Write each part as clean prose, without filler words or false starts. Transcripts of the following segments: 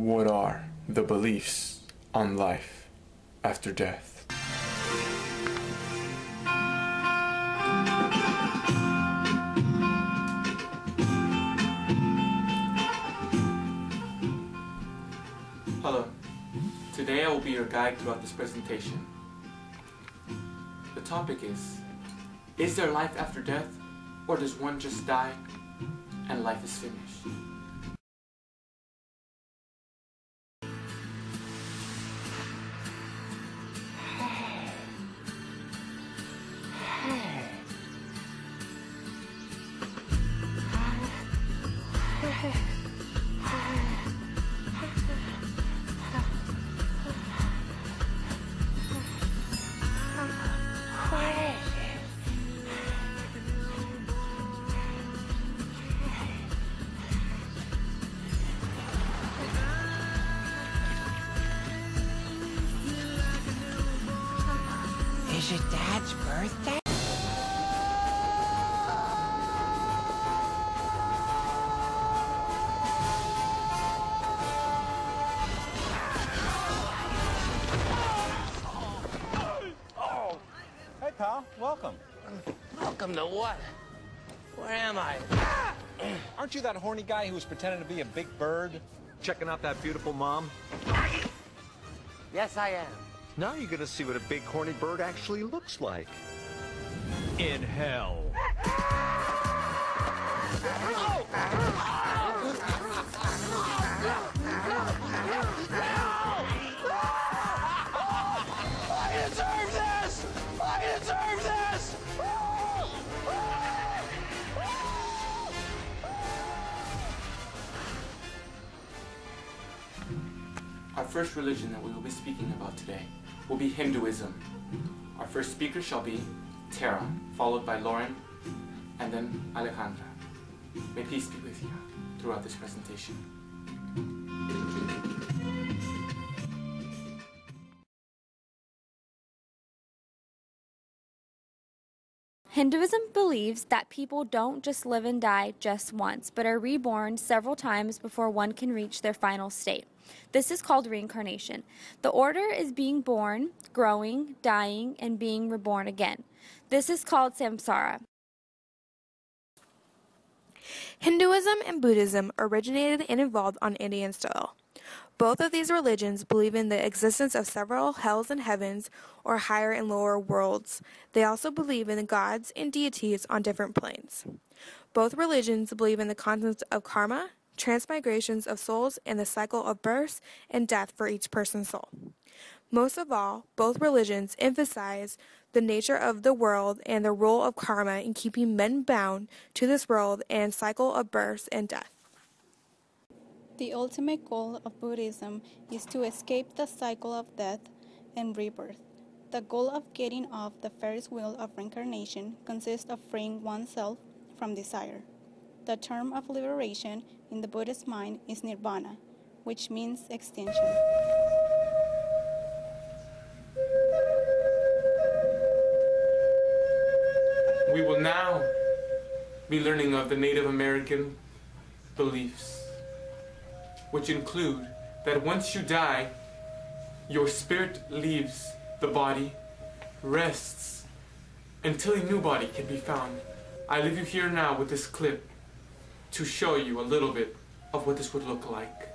What are the beliefs on life after death? Hello. Today I will be your guide throughout this presentation. The topic is there life after death, or does one just die and life is finished? Is it Dad's birthday? Hey, pal. Welcome. Welcome to what? Where am I? Aren't you that horny guy who was pretending to be a big bird? Checking out that beautiful mom? Yes, I am. Now you're gonna see what a big horny bird actually looks like. In hell. I deserve this! I deserve this! Our first religion that we will be speaking about today will be Hinduism. Our first speaker shall be Tara, followed by Lauren, and then Alejandra. May peace be with you throughout this presentation. Hinduism believes that people don't just live and die just once, but are reborn several times before one can reach their final state. This is called reincarnation. The order is being born, growing, dying, and being reborn again. This is called samsara. Hinduism and Buddhism originated and evolved on Indian soil. Both of these religions believe in the existence of several hells and heavens, or higher and lower worlds. They also believe in the gods and deities on different planes. Both religions believe in the concepts of karma, transmigrations of souls, and the cycle of birth and death for each person's soul. Most of all, both religions emphasize the nature of the world and the role of karma in keeping men bound to this world and cycle of birth and death. The ultimate goal of Buddhism is to escape the cycle of death and rebirth. The goal of getting off the Ferris wheel of reincarnation consists of freeing oneself from desire. The term of liberation in the Buddhist mind is nirvana, which means extinction. We will now be learning of the Native American beliefs, which include that once you die, your spirit leaves the body, rests, until a new body can be found. I leave you here now with this clip to show you a little bit of what this would look like.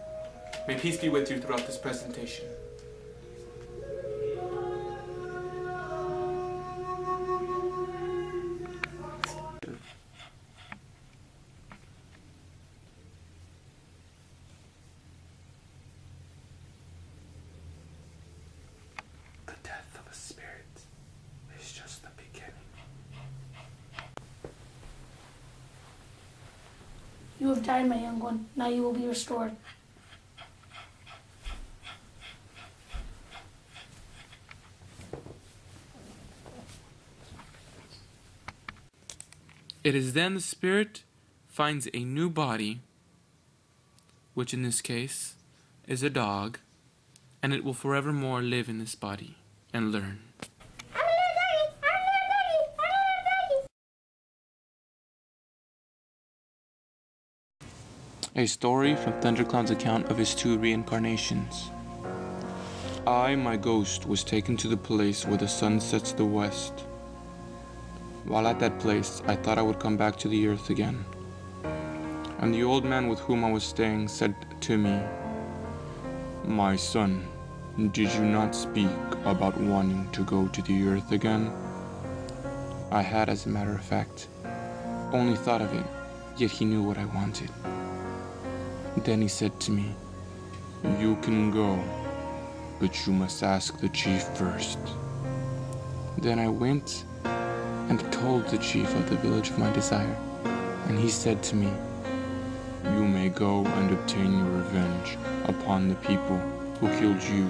May peace be with you throughout this presentation. The death of a spirit is just the beginning. You have died, my young one. Now you will be restored. It is then the spirit finds a new body, which in this case is a dog, and it will forevermore live in this body and learn. A story from Thundercloud's account of his 2 reincarnations. I, my ghost, was taken to the place where the sun sets the west. While at that place, I thought I would come back to the earth again. And the old man with whom I was staying said to me, "My son, did you not speak about wanting to go to the earth again?" I had, as a matter of fact, only thought of it, yet he knew what I wanted. Then he said to me, "You can go, but you must ask the chief first." Then I went and told the chief of the village of my desire, and he said to me, "You may go and obtain your revenge upon the people who killed you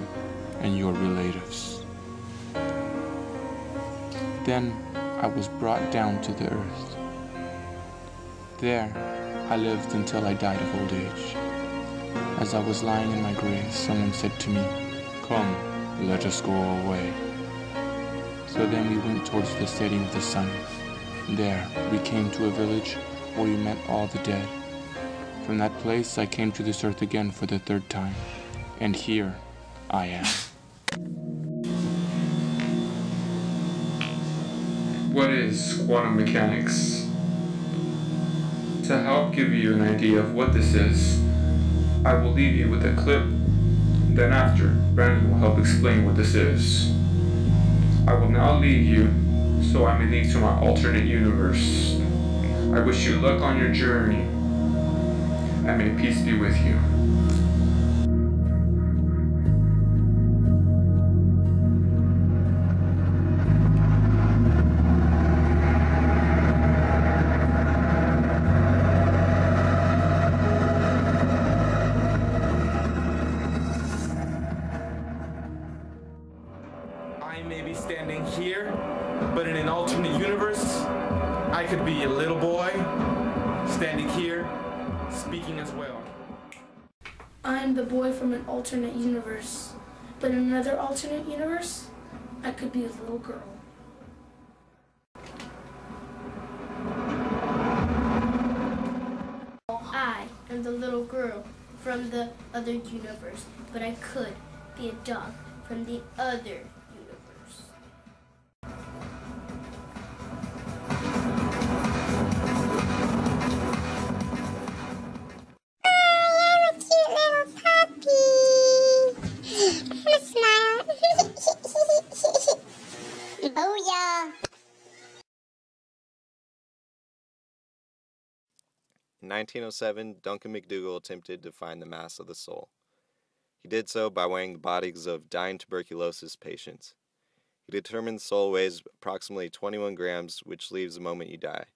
and your relatives." Then I was brought down to the earth. There I lived until I died of old age. As I was lying in my grave, someone said to me, "Come, let us go away." So then we went towards the setting of the sun. There we came to a village where we met all the dead. From that place I came to this earth again for the 3rd time, and here I am. What is quantum mechanics? To help give you an idea of what this is, I will leave you with a clip. Then after, Brandon will help explain what this is. I will now leave you, so I may leave to my alternate universe. I wish you luck on your journey, and may peace be with you. I may be standing here, but in an alternate universe, I could be a little boy standing here, speaking as well. I'm the boy from an alternate universe, but in another alternate universe, I could be a little girl. I am the little girl from the other universe, but I could be a dog from the other universe. Oh yeah. In 1907, Duncan McDougall attempted to find the mass of the soul. He did so by weighing the bodies of dying tuberculosis patients. He determined the soul weighs approximately 21 grams, which leaves the moment you die.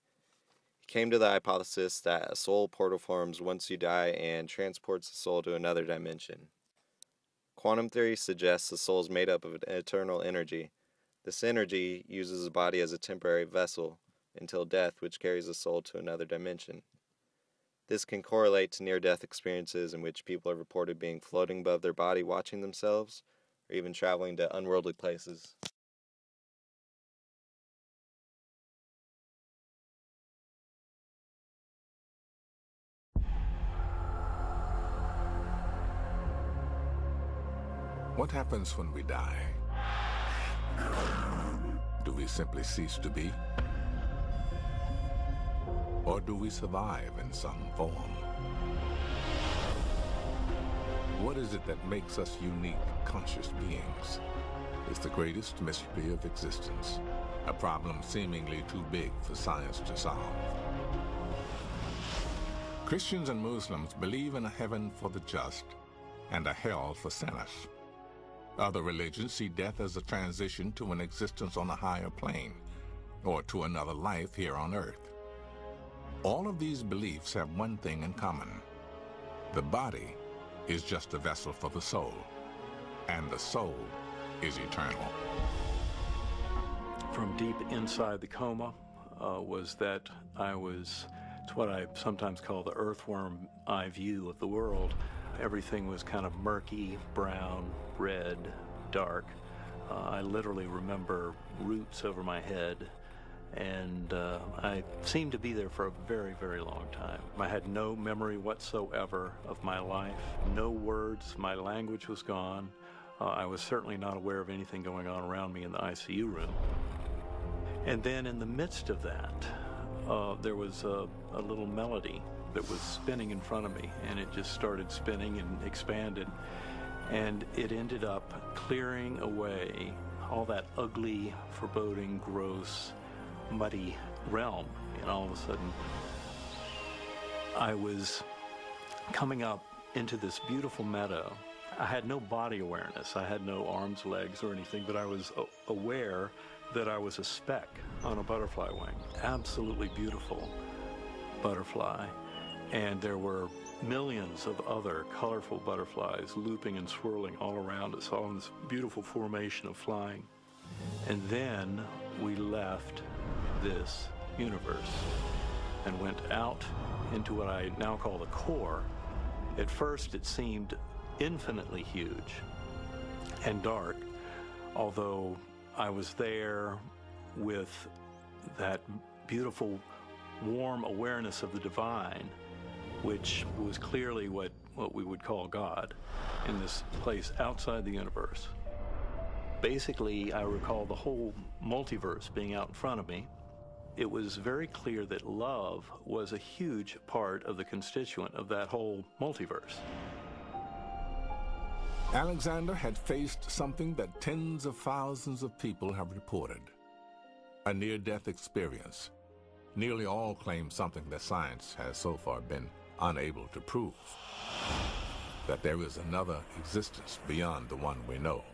He came to the hypothesis that a soul portal forms once you die and transports the soul to another dimension. Quantum theory suggests the soul is made up of an eternal energy. This energy uses the body as a temporary vessel until death, which carries the soul to another dimension. This can correlate to near-death experiences in which people are reported being floating above their body watching themselves, or even traveling to unworldly places. What happens when we die? Do we simply cease to be? Or do we survive in some form? What is it that makes us unique, conscious beings? It's the greatest mystery of existence, a problem seemingly too big for science to solve. Christians and Muslims believe in a heaven for the just and a hell for sinners. Other religions see death as a transition to an existence on a higher plane, or to another life here on earth. All of these beliefs have one thing in common. The body is just a vessel for the soul, and the soul is eternal. From deep inside the coma was that I was, it's what I sometimes call the earthworm eye view of the world. Everything was kind of murky, brown, red, dark. I literally remember roots over my head And I seemed to be there for a very, very long time. I had no memory whatsoever of my life, no words, my language was gone. I was certainly not aware of anything going on around me in the ICU room. And then in the midst of that, there was a little melody that was spinning in front of me, and it just started spinning and expanded. And it ended up clearing away all that ugly, foreboding, gross, muddy realm. And all of a sudden, I was coming up into this beautiful meadow. I had no body awareness. I had no arms, legs, or anything, but I was aware that I was a speck on a butterfly wing. Absolutely beautiful butterfly. And there were millions of other colorful butterflies looping and swirling all around us, all in this beautiful formation of flying. And then we left this universe and went out into what I now call the core. At first it seemed infinitely huge and dark, although I was there with that beautiful, warm awareness of the divine, which was clearly what we would call God, in this place outside the universe. Basically, I recall the whole multiverse being out in front of me. It was very clear that love was a huge part of the constituent of that whole multiverse. Alexander had faced something that tens of thousands of people have reported. A near-death experience. Nearly all claim something that science has so far been unable to prove. That there is another existence beyond the one we know.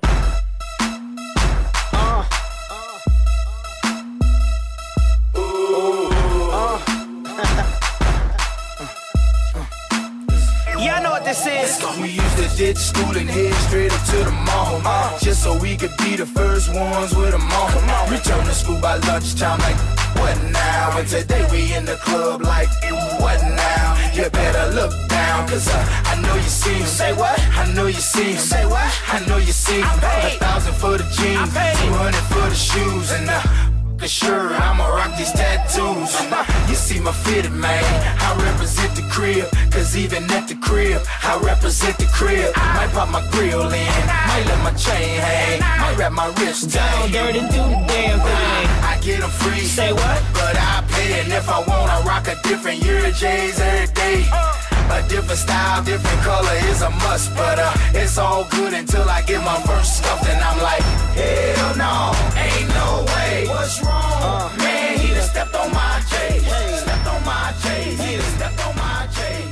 Yeah, I know what this is. We used to ditch school and head straight up to the mall, just so we could be the first ones with them on. Return to school by lunchtime like, what now? And today we in the club like, what now? You better look down, cause I know you see him. Say what? I know you see him. Say what? I know you see him. 1,000 for the jeans, 200 for the shoes, and sure, I'ma rock these tattoos. You see my fitted, man, I represent the crib, cause even at the crib, I represent the crib. Might pop my grill in, might let my chain hang, might wrap my wrist down dirty, do the damn thing. I get them free, say what? But I pay, and if I want, I rock a different year of J's every day. A different style, different color is a must, but it's all good until I get my verse stuffed, and I'm like, hell no, ain't no way. What's wrong? Man, he done stepped on my J'z. Stepped on my J'z. He done stepped on my J'z.